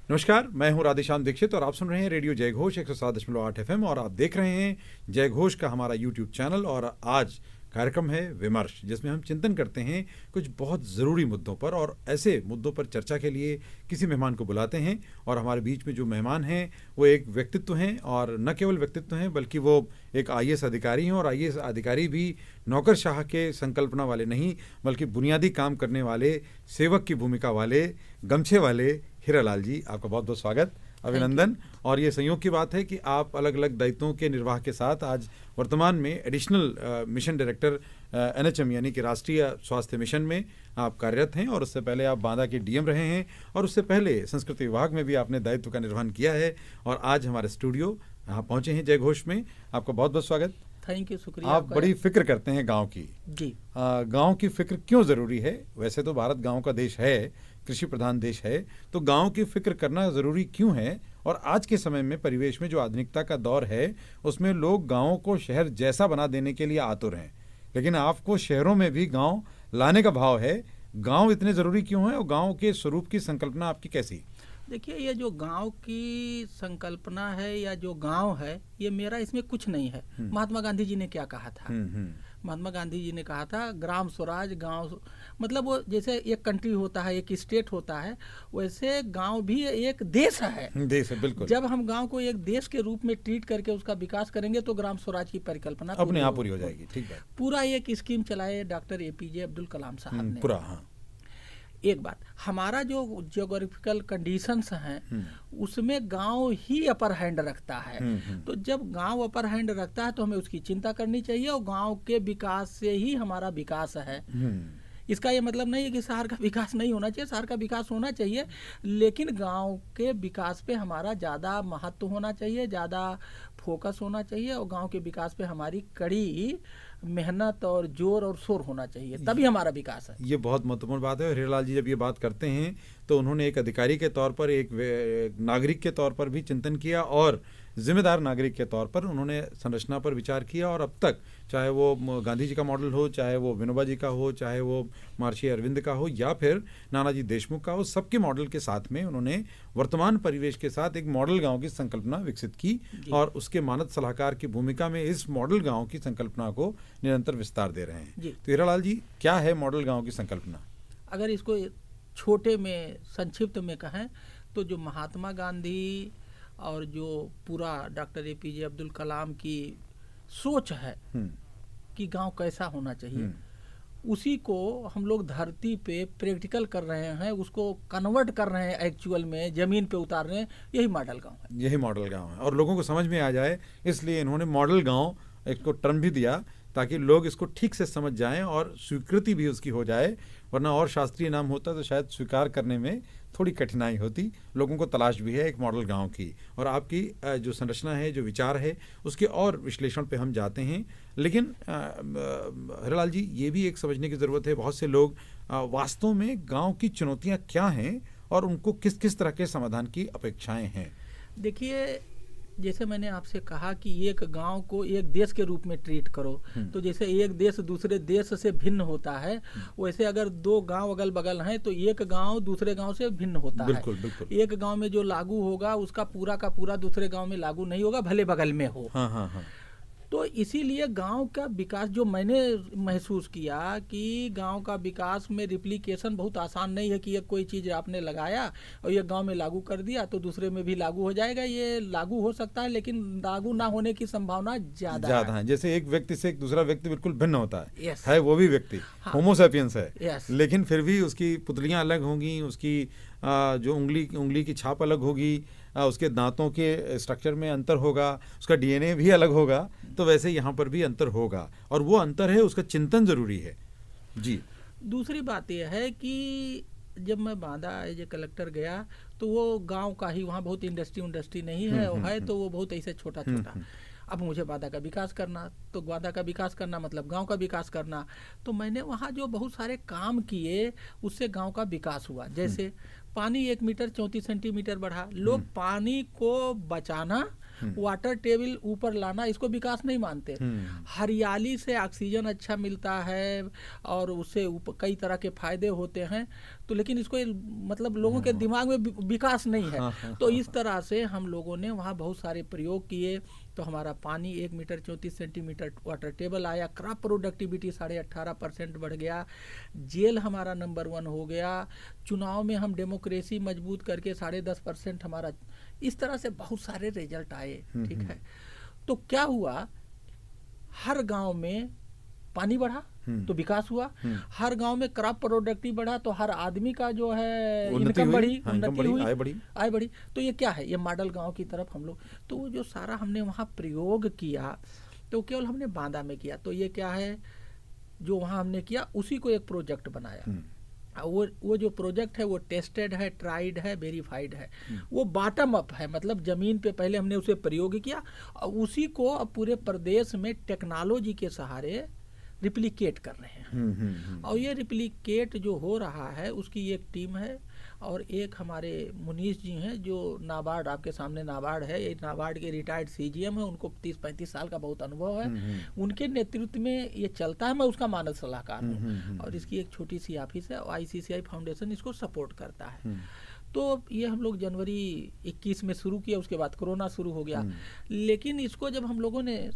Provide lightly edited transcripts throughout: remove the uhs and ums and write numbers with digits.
नमस्कार, मैं हूं राधेश्याम दीक्षित और आप सुन रहे हैं रेडियो जय घोष 107.8 FM और आप देख रहे हैं जय घोष का हमारा यूट्यूब चैनल। और आज कार्यक्रम है विमर्श, जिसमें हम चिंतन करते हैं कुछ बहुत ज़रूरी मुद्दों पर, और ऐसे मुद्दों पर चर्चा के लिए किसी मेहमान को बुलाते हैं। और हमारे बीच में जो मेहमान हैं वो एक व्यक्तित्व हैं, और न केवल व्यक्तित्व हैं बल्कि वो एक IAS अधिकारी हैं। और IAS अधिकारी भी नौकरशाह के संकल्पना वाले नहीं, बल्कि बुनियादी काम करने वाले, सेवक की भूमिका वाले, गमछे वाले हीरालाल जी, आपका बहुत बहुत स्वागत, अभिनंदन। और ये संयोग की बात है कि आप अलग अलग दायित्वों के निर्वाह के साथ आज वर्तमान में एडिशनल मिशन डायरेक्टर NHM यानी कि राष्ट्रीय स्वास्थ्य मिशन में आप कार्यरत हैं, और उससे पहले आप बांदा के DM रहे हैं, और उससे पहले संस्कृति विभाग में भी आपने दायित्व का निर्वहन किया है। और आज हमारे स्टूडियो यहाँ पहुँचे हैं जय घोष में, आपका बहुत बहुत स्वागत। थैंक यू, शुक्रिया। आप बड़ी फिक्र करते हैं गाँव की। जी, गाँव की फिक्र क्यों ज़रूरी है? वैसे तो भारत गाँव का देश है, कृषि प्रधान देश है, तो गांव की फिक्र करना ज़रूरी क्यों है? और आज के समय में, परिवेश में, जो आधुनिकता का दौर है, उसमें लोग गांवों को शहर जैसा बना देने के लिए आतुर हैं, लेकिन आपको शहरों में भी गांव लाने का भाव है। गांव इतने ज़रूरी क्यों है और गांव के स्वरूप की संकल्पना आपकी कैसी? देखिए, ये जो गांव की संकल्पना है या जो गांव है, ये मेरा इसमें कुछ नहीं है। महात्मा गांधी जी ने क्या कहा था? महात्मा गांधी जी ने कहा था ग्राम स्वराज, गांव मतलब वो जैसे एक कंट्री होता है, एक स्टेट होता है, वैसे गांव भी एक देश है। देश है, बिल्कुल। जब हम गांव को एक देश के रूप में ट्रीट करके उसका विकास करेंगे तो ग्राम स्वराज की परिकल्पना अपने आप पूरी हो जाएगी। ठीक है। पूरा एक स्कीम चलाए डॉक्टर APJ अब्दुल कलाम साहब ने पूरा। हाँ। एक बात, हमारा जो जियोग्राफिकल कंडीशंस हैं उसमें गांव ही अपर हैंड रखता है। तो जब गांव अपर हैंड रखता है तो हमें उसकी चिंता करनी चाहिए, और गांव के विकास से ही हमारा विकास है। इसका ये मतलब नहीं है कि शहर का विकास नहीं होना चाहिए, शहर का विकास होना चाहिए, लेकिन गांव के विकास पे हमारा ज़्यादा महत्व होना चाहिए, ज़्यादा फोकस होना चाहिए, और गांव के विकास पे हमारी कड़ी मेहनत और जोर और शोर होना चाहिए, तभी हमारा विकास है। ये बहुत महत्वपूर्ण बात है। हीरालाल जी जब ये बात करते हैं तो उन्होंने एक अधिकारी के तौर पर, एक नागरिक के तौर पर भी चिंतन किया, और जिम्मेदार नागरिक के तौर पर उन्होंने संरचना पर विचार किया। और अब तक चाहे वो गांधी जी का मॉडल हो, चाहे वो विनोबा जी का हो, चाहे वो महर्षि अरविंद का हो, या फिर नानाजी देशमुख का हो, सबके मॉडल के साथ में उन्होंने वर्तमान परिवेश के साथ एक मॉडल गांव की संकल्पना विकसित की, और उसके मानद सलाहकार की भूमिका में इस मॉडल गांव की संकल्पना को निरंतर विस्तार दे रहे हैं। तो हीरालाल जी, क्या है मॉडल गांव की संकल्पना? अगर इसको छोटे में, संक्षिप्त में कहें तो जो महात्मा गांधी और जो पूरा डॉक्टर APJ अब्दुल कलाम की सोच है कि गांव कैसा होना चाहिए, उसी को हम लोग धरती पे प्रैक्टिकल कर रहे हैं, उसको कन्वर्ट कर रहे हैं, एक्चुअल में ज़मीन पे उतार रहे हैं। यही मॉडल गांव है। यही मॉडल गांव है, और लोगों को समझ में आ जाए, इसलिए इन्होंने मॉडल गांव इसको टर्म भी दिया, ताकि लोग इसको ठीक से समझ जाएं और स्वीकृति भी उसकी हो जाए। वरना और शास्त्रीय नाम होता तो शायद स्वीकार करने में थोड़ी कठिनाई होती। लोगों को तलाश भी है एक मॉडल गांव की, और आपकी जो संरचना है, जो विचार है, उसके और विश्लेषण पे हम जाते हैं। लेकिन हीरालाल जी, ये भी एक समझने की ज़रूरत है, बहुत से लोग वास्तव में गांव की चुनौतियां क्या हैं और उनको किस किस तरह के समाधान की अपेक्षाएं हैं। देखिए, जैसे मैंने आपसे कहा कि एक गांव को एक देश के रूप में ट्रीट करो, तो जैसे एक देश दूसरे देश से भिन्न होता है, वैसे अगर दो गांव अगल बगल हैं तो एक गांव दूसरे गांव से भिन्न होता बिल्कुल, है। बिल्कुल। एक गांव में जो लागू होगा उसका पूरा का पूरा दूसरे गांव में लागू नहीं होगा, भले बगल में हो। हाँ, हाँ, हाँ। तो इसीलिए गांव का विकास जो मैंने महसूस किया कि गांव का विकास में रिप्लिकेशन बहुत आसान नहीं है कि एक कोई चीज़ आपने लगाया और ये गांव में लागू कर दिया तो दूसरे में भी लागू हो जाएगा। ये लागू हो सकता है, लेकिन लागू ना होने की संभावना ज़्यादा है। जैसे एक व्यक्ति से एक दूसरा व्यक्ति बिल्कुल भिन्न होता है। Yes. है वो भी व्यक्ति, होमो सैपियंस है। Yes. लेकिन फिर भी उसकी पुतलियाँ अलग होंगी, उसकी जो उंगली की छाप अलग होगी, उसके दांतों के स्ट्रक्चर में अंतर होगा, उसका DNA भी अलग होगा। तो वैसे यहाँ पर भी अंतर होगा, और वो अंतर है, उसका चिंतन जरूरी है। जी। दूसरी बात यह है कि जब मैं बांदा एज ए कलेक्टर गया तो वो गांव का ही, वहाँ बहुत इंडस्ट्री नहीं है, तो वो बहुत ऐसे छोटा छोटा। अब मुझे बांदा का विकास करना, तो बांदा का विकास करना मतलब गांव का विकास करना। तो मैंने वहाँ जो बहुत सारे काम किए उससे गांव का विकास हुआ। जैसे पानी 1 मीटर 34 सेंटीमीटर बढ़ा। लोग पानी को बचाना वाटर टेबल ऊपर लाना, इसको विकास नहीं मानते। हरियाली से ऑक्सीजन अच्छा मिलता है और उससे कई तरह के फायदे होते हैं, तो लेकिन इसको मतलब लोगों के दिमाग में विकास नहीं है। तो इस तरह से हम लोगों ने वहाँ बहुत सारे प्रयोग किए, तो हमारा पानी 1 मीटर 34 सेंटीमीटर वाटर टेबल आया, क्रॉप प्रोडक्टिविटी 18.5% बढ़ गया, जेल हमारा नंबर 1 हो गया, चुनाव में हम डेमोक्रेसी मजबूत करके 10.5% हमारा, इस तरह से बहुत सारे रिजल्ट आए। ठीक है, तो क्या हुआ, हर गांव में पानी बढ़ा तो विकास हुआ, हर गांव में क्रॉप प्रोडक्टिविटी बढ़ा तो हर आदमी का जो है इनकम बढ़ी, उन्नति हुई, आय बढ़ी। तो ये क्या है, ये मॉडल गांव की तरफ हम लोग, तो वो जो सारा हमने वहाँ प्रयोग किया तो केवल हमने बांदा में किया, तो ये क्या है जो वहाँ हमने किया उसी को एक प्रोजेक्ट बनाया। वो जो प्रोजेक्ट है वो टेस्टेड है, ट्राइड है, वेरीफाइड है, वो बॉटम अप है, मतलब जमीन पे पहले हमने उसे प्रयोग किया और उसी को अब पूरे प्रदेश में टेक्नोलॉजी के सहारे रिप्लिकेट कर रहे हैं। और ये रिप्लिकेट जो हो रहा है उसकी एक टीम है और एक हमारे मुनीश जी हैं जो नाबार्ड, आपके सामने नाबार्ड है, ये नाबार्ड के रिटायर्ड सीजीएम है, उनको 30-35 साल का बहुत अनुभव है, उनके नेतृत्व में ये चलता है, मैं उसका मानद सलाहकार हूँ और इसकी एक छोटी सी ऑफिस है और ICCI फाउंडेशन इसको सपोर्ट करता है। तो ये हम लोग जनवरी 21 में शुरू किया, उसके बाद कोरोना शुरू हो गया, लेकिन इसको जब हम लोगों ने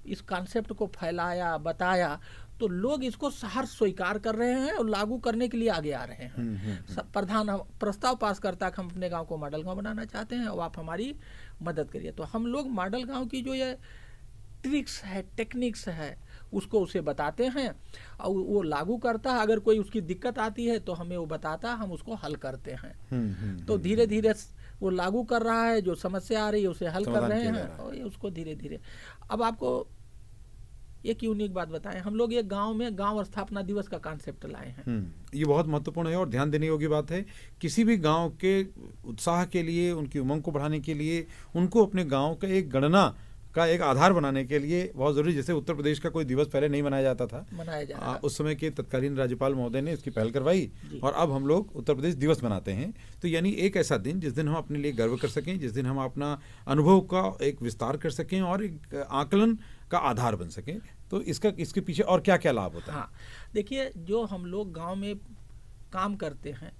इस कॉन्सेप्ट को फैलाया, बताया, तो लोग इसको सहर्ष स्वीकार कर रहे हैं और लागू करने के लिए आगे आ रहे हैं। प्रधान प्रस्ताव पास करता है कि हम अपने गांव को मॉडल गांव बनाना चाहते हैं और आप हमारी मदद करिए। तो हम लोग मॉडल गांव की जो ये ट्रिक्स है, टेक्निक्स है, उसको उसे बताते हैं और वो लागू करता है। अगर कोई उसकी दिक्कत आती है तो हमें वो बताता है, हम उसको हल करते हैं। तो धीरे धीरे वो लागू कर रहा है, जो समस्या आ रही है उसे हल कर रहे हैं और उसको धीरे धीरे। अब आपको एक यूनिक बात बताएं, हम लोग एक गांव में गांव स्थापना दिवस का कॉन्सेप्ट लाए हैं। ये बहुत महत्वपूर्ण है और ध्यान देने योग्य बात है। किसी भी गांव के उत्साह के लिए, उनकी उमंग को बढ़ाने के लिए, उनको अपने गांव का एक गणना का एक आधार बनाने के लिए बहुत जरूरी। जैसे उत्तर प्रदेश का कोई दिवस पहले नहीं मनाया जाता था, उस समय के तत्कालीन राज्यपाल महोदय ने इसकी पहल करवाई और अब हम लोग उत्तर प्रदेश दिवस मनाते हैं। तो यानी एक ऐसा दिन जिस दिन हम अपने लिए गर्व कर सकें, जिस दिन हम अपना अनुभव का एक विस्तार कर सकें और एक आकलन का आधार बन सकें। तो इसके पीछे और क्या क्या लाभ होता है? हाँ, देखिए, जो हम लोग गांव में काम करते हैं,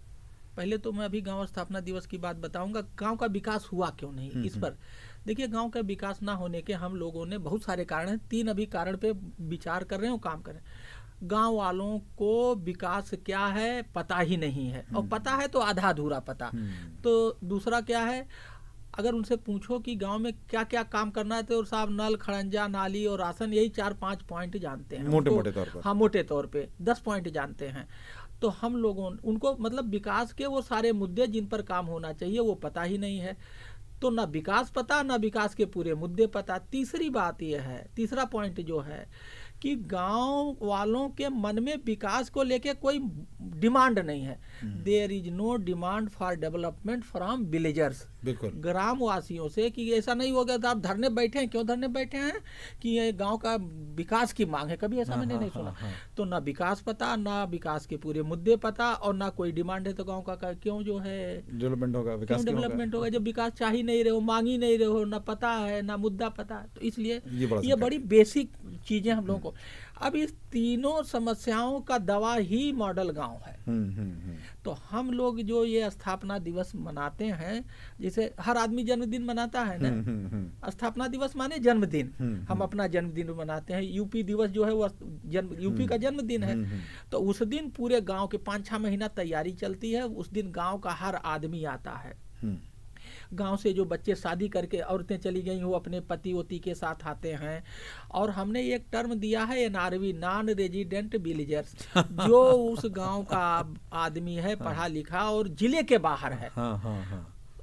पहले तो मैं अभी गांव स्थापना दिवस की बात बताऊंगा, गांव का विकास हुआ क्यों नहीं इस पर। देखिए, गांव का विकास ना होने के हम लोगों ने बहुत सारे कारण हैं, 3 अभी कारण पे विचार कर रहे हैं और काम कर रहे हैं। गांव वालों को विकास क्या है पता ही नहीं है, और पता है तो आधा अधूरा पता। तो दूसरा क्या है, अगर उनसे पूछो कि गांव में क्या क्या काम करना है तो साहब नल, खड़ंजा, नाली और राशन, यही 4-5 पॉइंट जानते हैं मोटे तौर पर। हाँ, मोटे तौर पे 10 पॉइंट जानते हैं। तो हम लोगों उनको मतलब विकास के वो सारे मुद्दे जिन पर काम होना चाहिए वो पता ही नहीं है। तो ना विकास पता, ना विकास के पूरे मुद्दे पता। तीसरी बात यह है, तीसरा पॉइंट जो है कि गांव वालों के मन में विकास को लेके कोई डिमांड नहीं है। There is no demand for development from villagers, ग्राम वासियों से, कि ऐसा नहीं हो गया तो आप धरने बैठे हैं। क्यों धरने बैठे हैं? कि ये गांव का विकास की मांग है। कभी ऐसा मैंने नहीं सुना। तो ना विकास पता, ना विकास के पूरे मुद्दे पता और ना कोई डिमांड है। तो गाँव का क्यों जो है डेवलपमेंट होगा, विकास डेवलपमेंट होगा जब विकास चाह ही नहीं रहे हो, मांग ही नहीं रहे हो, ना पता है ना मुद्दा पता है। तो इसलिए ये बड़ी बेसिक चीजें हम लोगों को। अब इस तीनों समस्याओं का दवा ही मॉडल गांव है। तो हम लोग जो ये स्थापना दिवस मनाते हैं, जैसे हर आदमी जन्मदिन मनाता है ना, स्थापना दिवस माने जन्मदिन। हम अपना जन्मदिन मनाते हैं। यूपी दिवस जो है वो यूपी का जन्मदिन है। तो उस दिन पूरे गांव के 5-6 महीना तैयारी चलती है। उस दिन गांव का हर आदमी आता है। गांव से जो बच्चे शादी करके औरतें चली गई वो अपने पति वती के साथ आते हैं। और हमने एक टर्म दिया है NRV, नॉन रेजिडेंट विलेजर्स, जो उस गांव का आदमी है, पढ़ा लिखा और जिले के बाहर है।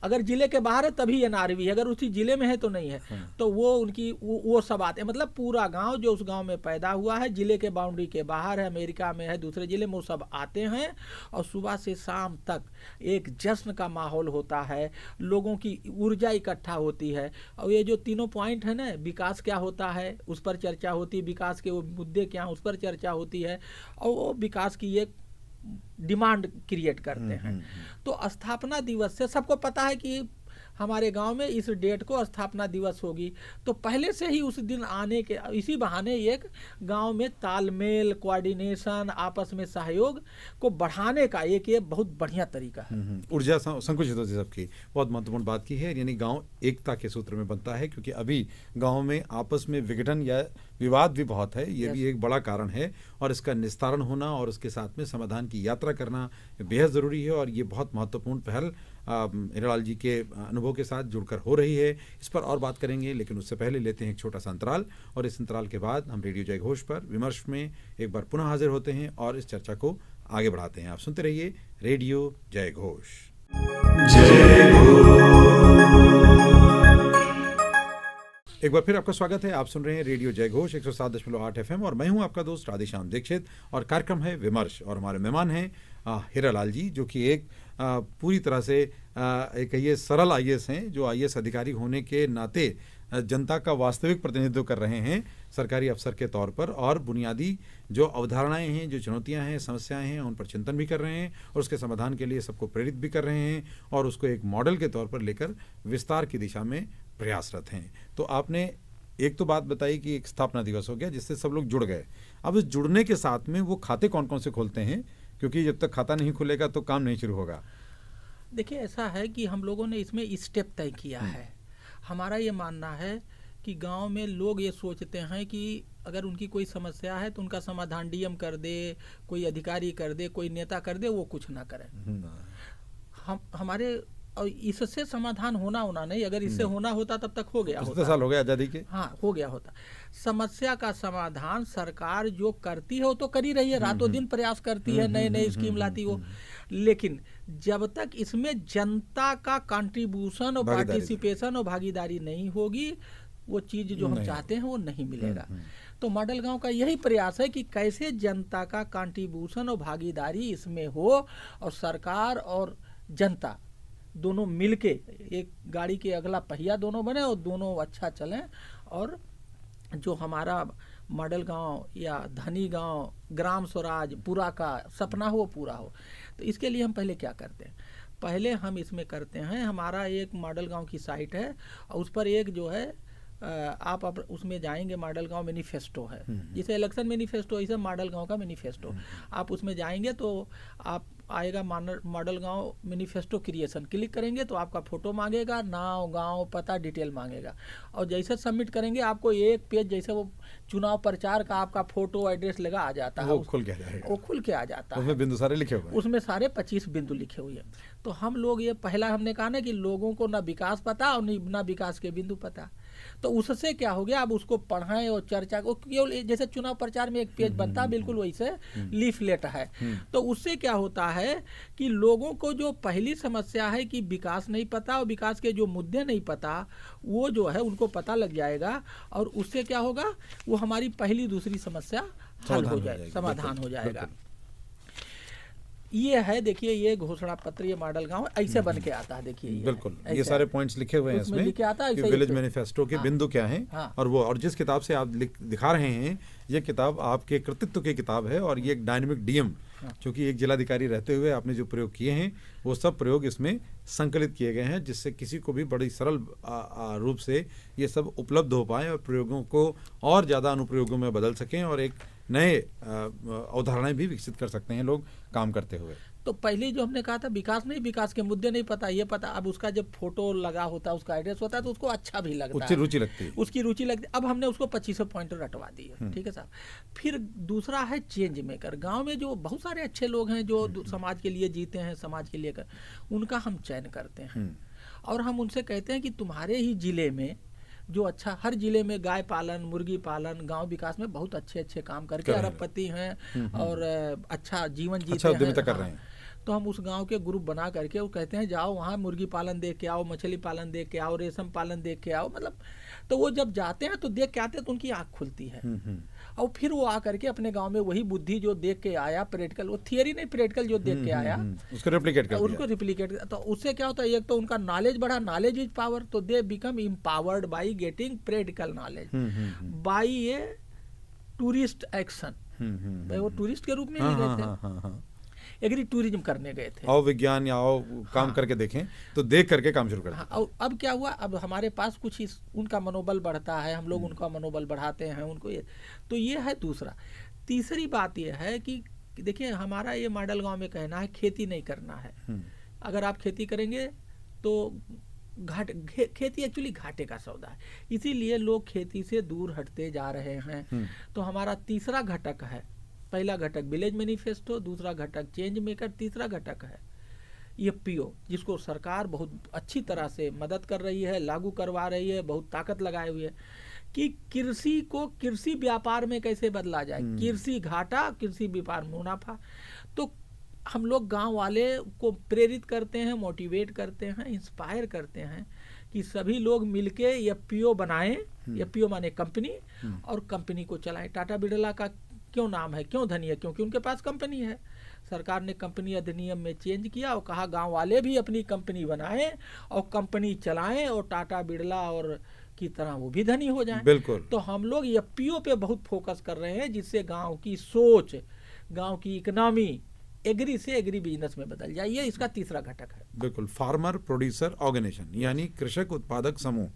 अगर जिले के बाहर है तभी NRV है, अगर उसी जिले में है तो नहीं है। तो वो उनकी वो सब आते हैं। मतलब पूरा गांव जो उस गांव में पैदा हुआ है, जिले के बाउंड्री के बाहर है, अमेरिका में है, दूसरे जिले में, वो सब आते हैं। और सुबह से शाम तक एक जश्न का माहौल होता है, लोगों की ऊर्जा इकट्ठा होती है। और ये जो तीनों पॉइंट है ना, विकास क्या होता है उस पर चर्चा होती है, विकास के वो मुद्दे क्या उस पर चर्चा होती है, और वो विकास की एक डिमांड क्रिएट करते हैं। तो स्थापना दिवस से सबको पता है कि हमारे गांव में इस डेट को स्थापना दिवस होगी, तो पहले से ही उस दिन आने के इसी बहाने एक गांव में तालमेल, कोऑर्डिनेशन, आपस में सहयोग को बढ़ाने का एक ये बहुत बढ़िया तरीका है। ऊर्जा संकुचित होती है सबकी, बहुत महत्वपूर्ण बात की है। यानी गांव एकता के सूत्र में बनता है, क्योंकि अभी गांव में आपस में विघटन या विवाद भी बहुत है, ये भी एक बड़ा कारण है, और इसका निस्तारण होना और उसके साथ में समाधान की यात्रा करना बेहद ज़रूरी है। और ये बहुत महत्वपूर्ण पहल हिरालाल जी के अनुभव के साथ जुड़कर हो रही है। इस पर और बात करेंगे, लेकिन उससे पहले लेते हैं एक छोटा सा अंतराल, और इस अंतराल के बाद हम रेडियो जय घोष पर विमर्श में एक बार पुनः हाजिर होते हैं और इस चर्चा को आगे बढ़ाते हैं। आप सुनते रहिए रेडियो जय घोष। एक बार फिर आपका स्वागत है। आप सुन रहे हैं रेडियो जय घोष 107.8 FM और मैं हूं आपका दोस्त राधेश्याम दीक्षित, और कार्यक्रम है विमर्श, और हमारे मेहमान हैं हिरालाल जी, जो कि एक पूरी तरह से एक कहिए सरल IAS हैं, जो IAS अधिकारी होने के नाते जनता का वास्तविक प्रतिनिधित्व कर रहे हैं सरकारी अफसर के तौर पर, और बुनियादी जो अवधारणाएं हैं, जो चुनौतियां हैं, समस्याएं हैं, उन पर चिंतन भी कर रहे हैं और उसके समाधान के लिए सबको प्रेरित भी कर रहे हैं, और उसको एक मॉडल के तौर पर लेकर विस्तार की दिशा में प्रयासरत हैं। तो आपने एक तो बात बताई कि एक स्थापना दिवस हो गया जिससे सब लोग जुड़ गए। अब इस जुड़ने के साथ में वो खाते कौन कौन से खोलते हैं, क्योंकि जब तक खाता नहीं खुलेगा तो काम नहीं शुरू होगा। देखिए, ऐसा है कि हम लोगों ने इसमें स्टेप तय किया है। हमारा ये मानना है कि गांव में लोग ये सोचते हैं कि अगर उनकी कोई समस्या है तो उनका समाधान DM कर दे, कोई अधिकारी कर दे, कोई नेता कर दे, वो कुछ ना करें। हमारे और इससे समाधान होना नहीं, अगर इससे होना होता तब तक हो गया होता। 70 साल हो गए आज़ादी के। हाँ, हो गया होता। समस्या का समाधान सरकार जो करती है वो तो कर ही रही है, रातों दिन प्रयास करती है, नए नए स्कीम लाती हो, लेकिन जब तक इसमें जनता का कंट्रीब्यूशन और पार्टिसिपेशन और भागीदारी नहीं होगी, वो चीज जो हम चाहते हैं वो नहीं मिलेगा। तो मॉडल गांव का यही प्रयास है कि कैसे जनता का कंट्रीब्यूशन और भागीदारी इसमें हो, और सरकार और जनता दोनों मिलके एक गाड़ी के अगला पहिया दोनों बने और दोनों अच्छा चलें, और जो हमारा मॉडल गांव या धनी गांव, ग्राम स्वराज पूरा का सपना हो, पूरा हो। तो इसके लिए हम पहले क्या करते हैं, पहले हम इसमें करते हैं, हमारा एक मॉडल गांव की साइट है और उस पर एक जो है आप उसमें जाएंगे, मॉडल गांव मैनिफेस्टो है, जैसे इलेक्शन मैनिफेस्टो ऐसे मॉडल गांव का मैनिफेस्टो। आप उसमें जाएंगे तो आप आएगा मॉडल गांव मैनिफेस्टो क्रिएशन, क्लिक करेंगे तो आपका फोटो मांगेगा, नाम, गांव, पता, डिटेल मांगेगा, और जैसे सबमिट करेंगे आपको एक पेज जैसे वो चुनाव प्रचार का आपका फोटो एड्रेस लगा आ जाता है, वो खुल के आ जाएगा, वो खुल के आ जाता है। उसमें बिंदु सारे लिखे हुए हैं, उसमें सारे 25 बिंदु लिखे हुए हैं। तो हम लोग ये पहला हमने कहा ना कि लोगों को ना विकास पता और ना विकास के बिंदु पता, तो उससे क्या हो गया, अब उसको पढ़ाएं और चर्चा को, केवल जैसे चुनाव प्रचार में एक पेज बनता है बिल्कुल वैसे लीफलेट है। तो उससे क्या होता है कि लोगों को जो पहली समस्या है कि विकास नहीं पता और विकास के जो मुद्दे नहीं पता, वो जो है उनको पता लग जाएगा, और उससे क्या होगा, वो हमारी पहली दूसरी समस्या हल हो जाएगी, समाधान हो जाएगा। ये है, देखिए ये घोषणा पत्र, ये मॉडल गांव ऐसे बन के आता है। देखिए बिल्कुल ये सारे पॉइंट्स लिखे हुए हैं इसमें लिखे आता है कि विलेज मैनिफेस्टो के बिंदु क्या हैं। और वो, और जिस किताब से आप दिखा रहे हैं, ये किताब आपके कृतित्व की किताब है, और ये एक डायनेमिक DM, क्योंकि एक जिलाधिकारी रहते हुए आपने जो प्रयोग किए हैं वो सब प्रयोग इसमें संकलित किए गए हैं, जिससे किसी को भी बड़ी सरल रूप से ये सब उपलब्ध हो पाए और प्रयोगों को और ज़्यादा अनुप्रयोगों में बदल सकें, और एक नए अवधारणाएं भी विकसित कर सकते हैं लोग काम करते हुए। तो पहले जो हमने कहा था विकास नहीं, विकास के मुद्दे नहीं पता, ये पता, अब उसका जब फोटो लगा होता है, उसका एड्रेस होता है, तो उसको अच्छा भी लगता है, उसकी रुचि लगती है, उसकी रुचि लगती है। अब हमने उसको 25 पॉइंट रटवा दिए, ठीक है साहब। फिर दूसरा है चेंज मेकर। गांव में जो बहुत सारे अच्छे लोग हैं जो समाज के लिए जीते हैं, समाज के लिए उनका हम चयन करते हैं, और हम उनसे कहते हैं कि तुम्हारे ही जिले में जो अच्छा, हर जिले में गाय पालन, मुर्गी पालन, गांव विकास में बहुत अच्छे अच्छे काम करके अरबपति हैं और अच्छा जीवन जीते हैं। तो हम उस गांव के ग्रुप बना करके वो कहते हैं जाओ वहाँ मुर्गी पालन देख के आओ, मछली पालन देख के आओ, रेशम पालन देख के आओ, मतलब तो वो जब जाते हैं तो देख के आते हैं तो उनकी आँख खुलती है, और फिर वो आकर के अपने गांव में वही बुद्धि जो देख के आया, प्रैक्टिकल, वो थियरी नहीं प्रैक्टिकल जो देख के आया उसको रिप्लिकेट, तो उससे क्या होता है, एक तो उनका नॉलेज बढ़ा, नॉलेज इज पावर, तो they become empowered by getting practical knowledge by a tourist action, वो टूरिस्ट के रूप में नहीं रहते। एग्री टूरिज्म करने गए थे। आओ विज्ञान या आओ काम करके देखें, तो देख करके काम शुरू कर हाँ, अब क्या हुआ, अब हमारे पास कुछ उनका मनोबल बढ़ता है, हम लोग उनका मनोबल बढ़ाते हैं उनको, तो ये है दूसरा। तीसरी बात ये है कि देखिए हमारा ये मॉडल गांव में कहना है खेती नहीं करना है। अगर आप खेती करेंगे तो खेती एक्चुअली घाटे का सौदा है, इसीलिए लोग खेती से दूर हटते जा रहे हैं। तो हमारा तीसरा घटक है, पहला घटक विलेज मैनिफेस्टो, दूसरा घटक चेंज मेकर, तीसरा घटक है ये पीओ, जिसको सरकार बहुत अच्छी तरह से मदद कर रही है, लागू करवा रही है, बहुत ताकत लगाए हुए है कि कृषि को कृषि व्यापार में कैसे बदला जाए, कृषि घाटा कृषि व्यापार मुनाफा। तो हम लोग गांव वाले को प्रेरित करते हैं, मोटिवेट करते हैं, इंस्पायर करते हैं कि सभी लोग मिलके एफपीओ बनाएं, एफपीओ माने कंपनी, और कंपनी को चलाएं। टाटा बिरला का क्यों नाम है, क्यों धनी है, क्योंकि उनके पास कंपनी है। सरकार ने कंपनी अधिनियम में चेंज किया और कहा गांव वाले भी अपनी कंपनी बनाएं और कंपनी चलाएं और टाटा बिरला और की तरह वो भी धनी हो जाएं। बिल्कुल। तो हम लोग एफपीओ पे बहुत फोकस कर रहे हैं, जिससे गांव की सोच, गांव की इकोनॉमी एग्री से एग्री बिजनेस में बदल जाए। ये इसका तीसरा घटक है। बिल्कुल, फार्मर प्रोड्यूसर ऑर्गेनाइजेशन, यानी कृषक उत्पादक समूह,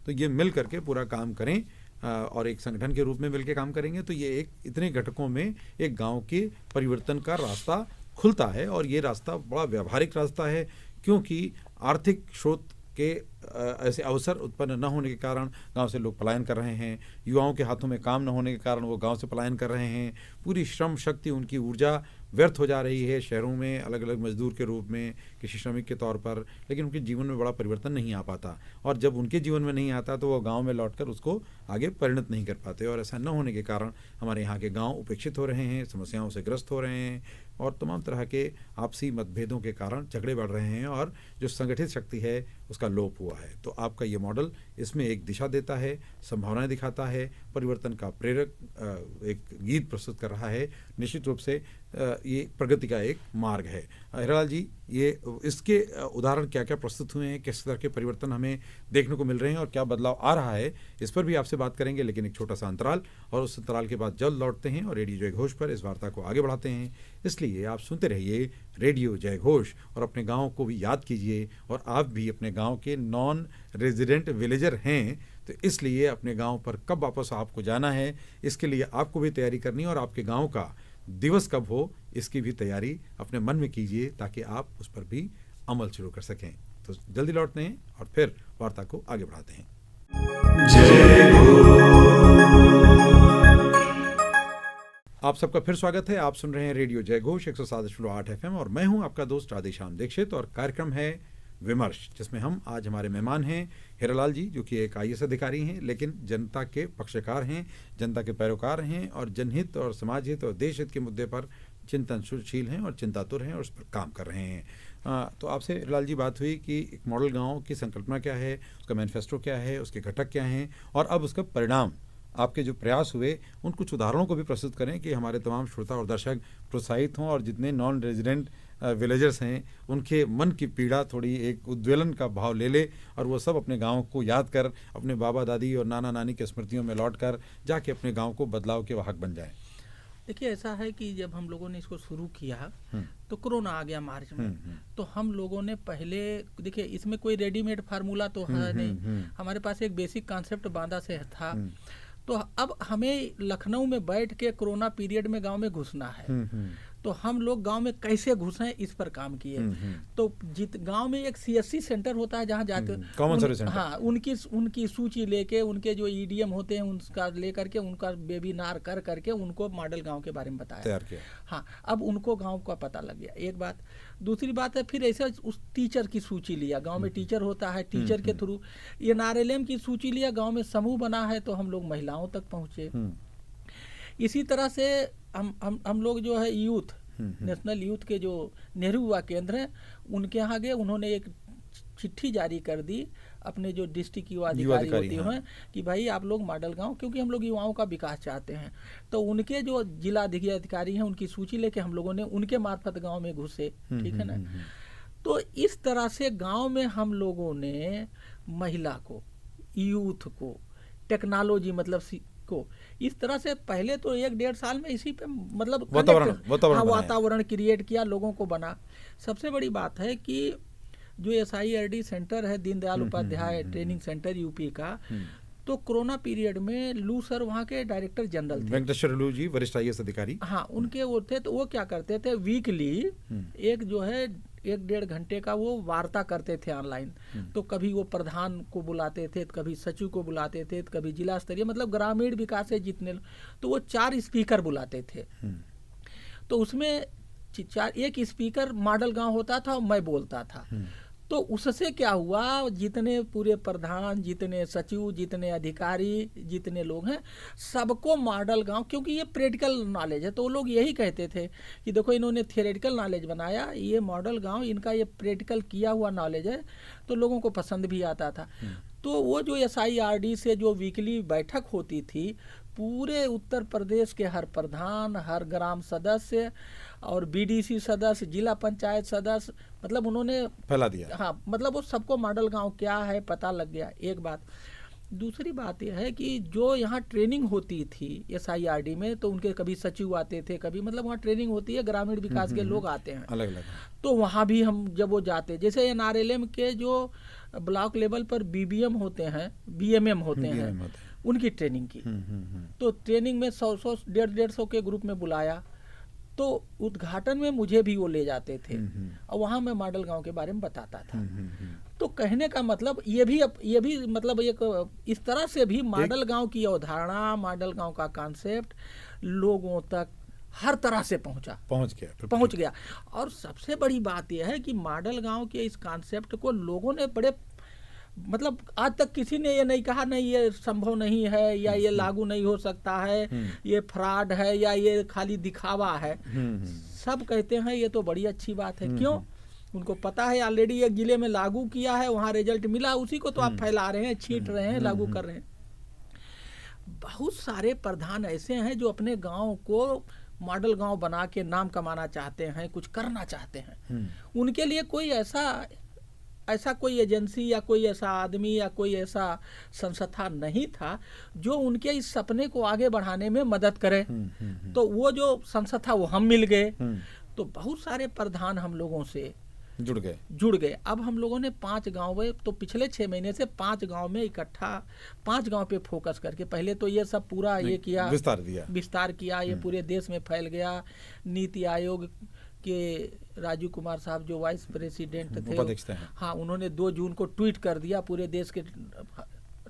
तो ये मिल करके पूरा काम करें और एक संगठन के रूप में मिलकर काम करेंगे तो ये एक इतने घटकों में एक गांव के परिवर्तन का रास्ता खुलता है। और ये रास्ता बड़ा व्यावहारिक रास्ता है, क्योंकि आर्थिक स्रोत के ऐसे अवसर उत्पन्न न होने के कारण गांव से लोग पलायन कर रहे हैं, युवाओं के हाथों में काम न होने के कारण वो गांव से पलायन कर रहे हैं, पूरी श्रम शक्ति, उनकी ऊर्जा व्यर्थ हो जा रही है शहरों में अलग अलग मजदूर के रूप में, किसी श्रमिक के तौर पर, लेकिन उनके जीवन में बड़ा परिवर्तन नहीं आ पाता। और जब उनके जीवन में नहीं आता तो वो गांव में लौटकर उसको आगे परिणत नहीं कर पाते। और ऐसा न होने के कारण हमारे यहाँ के गांव उपेक्षित हो रहे हैं, समस्याओं से ग्रस्त हो रहे हैं और तमाम तरह के आपसी मतभेदों के कारण झगड़े बढ़ रहे हैं और जो संगठित शक्ति है उसका लोप हुआ है। तो आपका ये मॉडल इसमें एक दिशा देता है, संभावनाएं दिखाता है, परिवर्तन का प्रेरक एक गीत प्रस्तुत कर रहा है। निश्चित रूप से ये प्रगति का एक मार्ग है। हीरालाल जी, ये इसके उदाहरण क्या क्या प्रस्तुत हुए हैं, किस तरह के परिवर्तन हमें देखने को मिल रहे हैं और क्या बदलाव आ रहा है, इस पर भी आपसे बात करेंगे, लेकिन एक छोटा सा अंतराल, और उस अंतराल के बाद जल्द लौटते हैं और रेडियो जय घोष पर इस वार्ता को आगे बढ़ाते हैं। इसलिए आप सुनते रहिए रेडियो जय घोष और अपने गाँव को भी याद कीजिए। और आप भी अपने गाँव के नॉन रेजिडेंट विलेजर हैं, तो इसलिए अपने गाँव पर कब वापस आपको जाना है, इसके लिए आपको भी तैयारी करनी है और आपके गाँव का दिवस कब हो इसकी भी तैयारी अपने मन में कीजिए, ताकि आप उस पर भी अमल शुरू कर सकें। तो जल्दी लौटते हैं और फिर वार्ता को आगे बढ़ाते हैं। आप सबका फिर स्वागत है। आप सुन रहे हैं रेडियो जय घोष 107.8 FM और मैं हूं आपका दोस्त राधेश्याम दीक्षित और कार्यक्रम है विमर्श, जिसमें हम आज हमारे मेहमान हैं हीरालाल जी, जो कि एक IAS अधिकारी हैं, लेकिन जनता के पक्षकार हैं, जनता के पैरोकार हैं और जनहित और समाज हित और देश हित के मुद्दे पर चिंतनशील हैं और चिंतातुर हैं और उस पर काम कर रहे हैं। तो आपसे हीरालाल जी बात हुई कि एक मॉडल गाँव की संकल्पना क्या है, उसका मैनिफेस्टो क्या है, उसके घटक क्या हैं और अब उसका परिणाम, आपके जो प्रयास हुए उन कुछ उदाहरणों को भी प्रस्तुत करें कि हमारे तमाम श्रोता और दर्शक प्रोत्साहित हों और जितने नॉन रेजिडेंट विलेजर्स हैं उनके मन की पीड़ा थोड़ी एक उद्वेलन का भाव ले ले और वो सब अपने गाँव को याद कर, अपने बाबा दादी और नाना नानी के स्मृतियों में लौट कर जाके अपने गाँव को बदलाव के वाहक बन जाएं। देखिए, ऐसा है कि जब हम लोगों ने इसको शुरू किया तो कोरोना आ गया मार्च में। तो हम लोगों ने पहले, देखिए इसमें कोई रेडीमेड फार्मूला तो है नहीं, हमारे पास एक बेसिक कॉन्सेप्ट बांदा से था। तो अब हमें लखनऊ में बैठ के कोरोना पीरियड में गांव में घुसना है, तो हम लोग गांव में कैसे घुसें इस पर काम किए। तो गांव में एक CSC सेंटर होता है जहां जाके कॉमन सर्विस सेंटर, हाँ, उनकी सूची लेके, उनके जो EDM होते हैं उनका लेकर के, उनका वेबिनार कर करके उनको मॉडल गांव के बारे में बताया, तैयार किया। हाँ, अब उनको गांव का पता लग गया, एक बात। दूसरी बात है फिर ऐसे उस टीचर की सूची लिया, गांव में टीचर होता है, टीचर के थ्रू NRLM की सूची लिया, गांव में समूह बना है तो हम लोग महिलाओं तक पहुंचे। इसी तरह से हम लोग जो है यूथ, नेशनल यूथ के जो नेहरू युवा केंद्र हैं उनके यहाँ गए, उन्होंने एक चिट्ठी जारी कर दी अपने जो डिस्ट्रिक्ट युवा अधिकारी होते हैं कि भाई आप लोग मॉडल गांव, क्योंकि हम लोग युवाओं का विकास चाहते हैं, तो उनके जो जिला अधिकारी हैं उनकी सूची लेके हम लोगों ने उनके मार्फत गांव में घुसे, ठीक है ना। तो इस तरह से गांव में हम लोगों ने महिला को, यूथ को, टेक्नोलॉजी मतलब को इस तरह से पहले तो 1-1.5 साल में इसी पे मतलब वातावरण क्रिएट किया, लोगों को बना। सबसे बड़ी बात है कि जो SIRD सेंटर है, Deendayal Upadhyaya training centre UP का, तो कोरोना पीरियड में लू सर वहाँ के डायरेक्टर जनरल थे, वेंकटेश्वर लू जी, वरिष्ठ IAS अधिकारी। हाँ, उनके वो थे। तो वो क्या करते थे, वीकली एक जो है 1-1.5 घंटे का वो वार्ता करते थे ऑनलाइन। तो कभी वो प्रधान को बुलाते थे, कभी सचिव को बुलाते थे, कभी जिला स्तरीय, मतलब ग्रामीण विकास से जितने, तो वो 4 स्पीकर बुलाते थे। तो उसमें एक स्पीकर मॉडल गांव होता था और मैं बोलता था। तो उससे क्या हुआ, जितने पूरे प्रधान, जितने सचिव, जितने अधिकारी, जितने लोग हैं, सबको मॉडल गांव, क्योंकि ये प्रैक्टिकल नॉलेज है, तो वो लोग यही कहते थे कि देखो इन्होंने थियोरेटिकल नॉलेज बनाया, ये मॉडल गांव इनका ये प्रैक्टिकल किया हुआ नॉलेज है, तो लोगों को पसंद भी आता था। तो वो जो SIRD से जो वीकली बैठक होती थी, पूरे उत्तर प्रदेश के हर प्रधान, हर ग्राम सदस्य और BDC सदस्य, जिला पंचायत सदस्य, मतलब उन्होंने फैला दिया। हाँ, मतलब वो सबको मॉडल गांव क्या है पता लग गया, एक बात। दूसरी बात यह है कि जो यहाँ ट्रेनिंग होती थी SIRD में, तो उनके कभी सचिव आते थे, कभी मतलब वहाँ ट्रेनिंग होती है, ग्रामीण विकास के लोग आते हैं अलग अलग। तो वहाँ भी हम जब वो जाते, जैसे NRLM के जो ब्लॉक लेवल पर BBM होते हैं, BMM होते हैं, उनकी ट्रेनिंग की। तो ट्रेनिंग में 100-100, 150-150 के ग्रुप में बुलाया, तो उद्घाटन में मुझे भी वो ले जाते थे और वहाँ मैं मॉडल गांव के बारे में बताता था। तो कहने का मतलब ये भी मतलब एक इस तरह से भी मॉडल गांव की अवधारणा, मॉडल गांव का कॉन्सेप्ट लोगों तक हर तरह से पहुंच गया। और सबसे बड़ी बात यह है कि मॉडल गांव के इस कॉन्सेप्ट को लोगों ने बड़े, मतलब आज तक किसी ने ये नहीं कहा नहीं ये संभव नहीं है, या ये लागू नहीं हो सकता है, ये फ्रॉड है, या ये खाली दिखावा है। सब कहते हैं ये तो बड़ी अच्छी बात है। क्यों? उनको पता है ऑलरेडी एक जिले में लागू किया है, वहाँ रिजल्ट मिला, उसी को तो आप फैला रहे हैं, छींट रहे हैं, लागू कर रहे हैं। बहुत सारे प्रधान ऐसे हैं जो अपने गांव को मॉडल गांव बना के नाम कमाना चाहते हैं, कुछ करना चाहते हैं। उनके लिए कोई ऐसा कोई एजेंसी या कोई ऐसा आदमी या कोई ऐसा संस्था नहीं था जो उनके इस सपने को आगे बढ़ाने में मदद करे। तो वो जो संस्था वो हम मिल गए। तो बहुत सारे प्रधान हम लोगों से जुड़ गए। अब हम लोगों ने 5 गांव में, तो पिछले 6 महीने से 5 गांव में इकट्ठा 5 गांव पे फोकस करके, पहले तो ये सब पूरा ये किया, विस्तार किया, ये पूरे देश में फैल गया। नीति आयोग के राजीव कुमार साहब जो वाइस प्रेसिडेंट थे, हाँ, उन्होंने 2 जून को ट्वीट कर दिया, पूरे देश के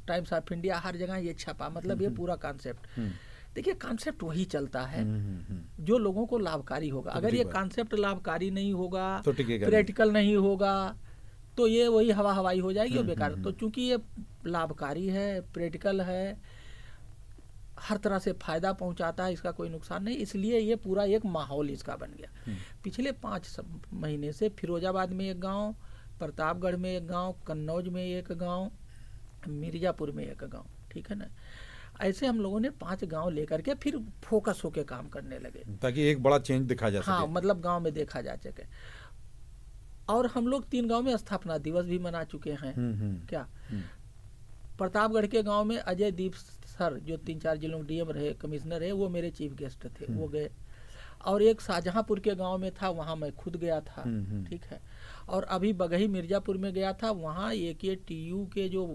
टाइम्स ऑफ इंडिया हर जगह ये छपा। मतलब ये पूरा कॉन्सेप्ट, देखिए कॉन्सेप्ट वही चलता है जो लोगों को लाभकारी होगा। अगर ये कॉन्सेप्ट लाभकारी नहीं होगा, तो प्रैक्टिकल नहीं होगा, तो ये वही हवाई हो जाएगी और बेकार। तो चूंकि ये लाभकारी है, प्रैक्टिकल है, हर तरह से फायदा पहुंचाता है, इसका कोई नुकसान नहीं, इसलिए ये पूरा एक माहौल इसका बन गया। पिछले 5 महीने से फिरोजाबाद में एक गांव, प्रतापगढ़ में एक गांव, कन्नौज में एक गांव, मिर्जापुर में एक गांव, ठीक है ना, ऐसे हम लोगों ने 5 गांव लेकर के फिर फोकस होके काम करने लगे, ताकि एक बड़ा चेंज दिखा जा सके। हाँ, मतलब गांव में देखा जा सके। और हम लोग 3 गांव में स्थापना दिवस भी मना चुके हैं। क्या प्रतापगढ़ के गांव में अजय दीप सर जो 3-4 जिलों DM रहे, कमिश्नर है, वो मेरे चीफ गेस्ट थे, वो गए। और एक शाहजहांपुर के गांव में था, वहाँ मैं खुद गया था, ठीक है। और अभी बगही मिर्जापुर में गया था, वहाँ AKTU के जो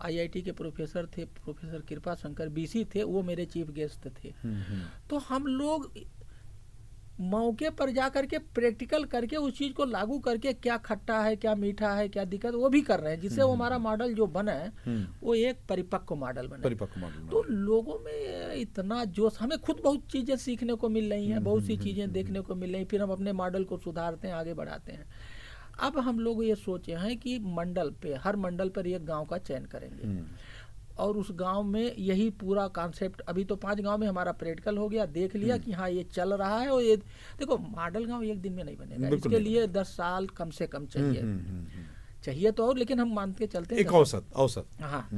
IIT के प्रोफेसर थे, प्रोफेसर कृपा शंकर BC थे, वो मेरे चीफ गेस्ट थे। तो हम लोग मौके पर जा करके प्रैक्टिकल करके उस चीज को लागू करके, क्या खट्टा है, क्या मीठा है, क्या दिक्कत, वो भी कर रहे हैं, जिससे वो हमारा मॉडल जो बना है वो एक परिपक्व मॉडल बने। तो लोगों में इतना जोश, हमें खुद बहुत चीजें सीखने को मिल रही हैं, बहुत सी चीजें देखने को मिल रही, फिर हम अपने मॉडल को सुधारते हैं, आगे बढ़ाते हैं। अब हम लोग ये सोचे हैं कि हर मंडल पर एक गांव का चयन करेंगे और उस गांव में यही पूरा कॉन्सेप्ट, अभी तो 5 गांव में हमारा प्रैक्टिकल हो गया, देख लिया कि हाँ ये चल रहा है। और ये देखो मॉडल गांव एक दिन में नहीं बनेगा, इसके लिए 10 साल कम से कम चाहिए तो, और लेकिन हम मान के चलते हैं एक औसत। हाँ,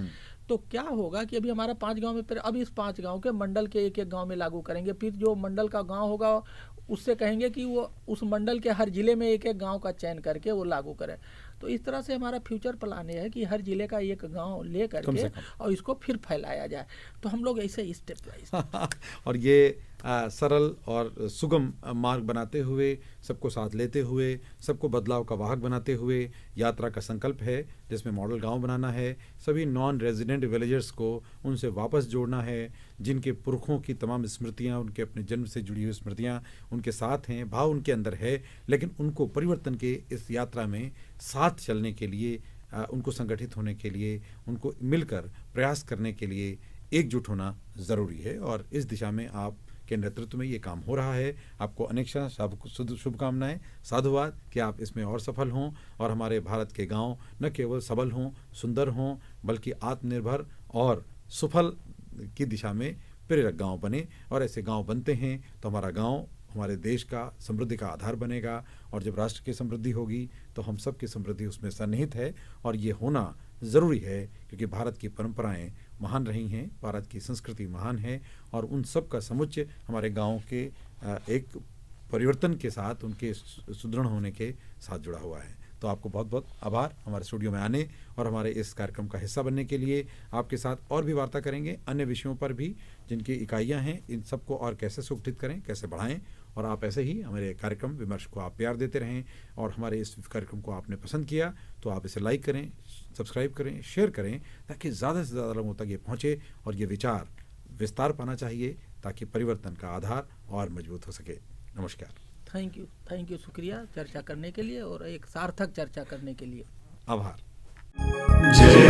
तो क्या होगा कि अभी हमारा 5 गांव में, अब इस 5 गांव के मंडल के एक गांव में लागू करेंगे, फिर जो मंडल का गांव होगा उससे कहेंगे कि वो उस मंडल के हर जिले में एक एक गांव का चयन करके वो लागू करे। तो इस तरह से हमारा फ्यूचर प्लान ये है कि हर जिले का एक गांव ले करके और इसको फिर फैलाया जाए। तो हम लोग ऐसे स्टेप वाइज और ये सरल और सुगम मार्ग बनाते हुए, सबको साथ लेते हुए, सबको बदलाव का वाहक बनाते हुए यात्रा का संकल्प है, जिसमें मॉडल गांव बनाना है, सभी नॉन रेजिडेंट विलेजर्स को उनसे वापस जोड़ना है, जिनके पुरखों की तमाम स्मृतियां, उनके अपने जन्म से जुड़ी हुई स्मृतियां उनके साथ हैं, भाव उनके अंदर है, लेकिन उनको परिवर्तन के इस यात्रा में साथ चलने के लिए, उनको संगठित होने के लिए, उनको मिलकर प्रयास करने के लिए एकजुट होना ज़रूरी है। और इस दिशा में आप के नेतृत्व में ये काम हो रहा है। आपको अनेक शुभकामनाएं, साधुवाद कि आप इसमें और सफल हों और हमारे भारत के गांव न केवल सबल हों, सुंदर हों, बल्कि आत्मनिर्भर और सुफल की दिशा में प्रेरक गांव बने। और ऐसे गांव बनते हैं तो हमारा गांव हमारे देश का समृद्धि का आधार बनेगा, और जब राष्ट्र की समृद्धि होगी तो हम सब की समृद्धि उसमें सन्निहित है। और ये होना ज़रूरी है क्योंकि भारत की परंपराएं महान रही हैं, भारत की संस्कृति महान है, और उन सब का समुच्चय हमारे गाँव के एक परिवर्तन के साथ, उनके सुदृढ़ होने के साथ जुड़ा हुआ है। तो आपको बहुत बहुत आभार हमारे स्टूडियो में आने और हमारे इस कार्यक्रम का हिस्सा बनने के लिए। आपके साथ और भी वार्ता करेंगे अन्य विषयों पर भी जिनकी इकाइयां हैं, इन सबको और कैसे सुगठित करें, कैसे बढ़ाएं। और आप ऐसे ही हमारे कार्यक्रम विमर्श को आप प्यार देते रहें, और हमारे इस कार्यक्रम को आपने पसंद किया तो आप इसे लाइक करें, सब्सक्राइब करें, शेयर करें, ताकि ज़्यादा से ज़्यादा लोगों तक ये पहुँचे और ये विचार विस्तार पाना चाहिए ताकि परिवर्तन का आधार और मजबूत हो सके। नमस्कार। थैंक यू, शुक्रिया चर्चा करने के लिए और एक सार्थक चर्चा करने के लिए। आभार। जय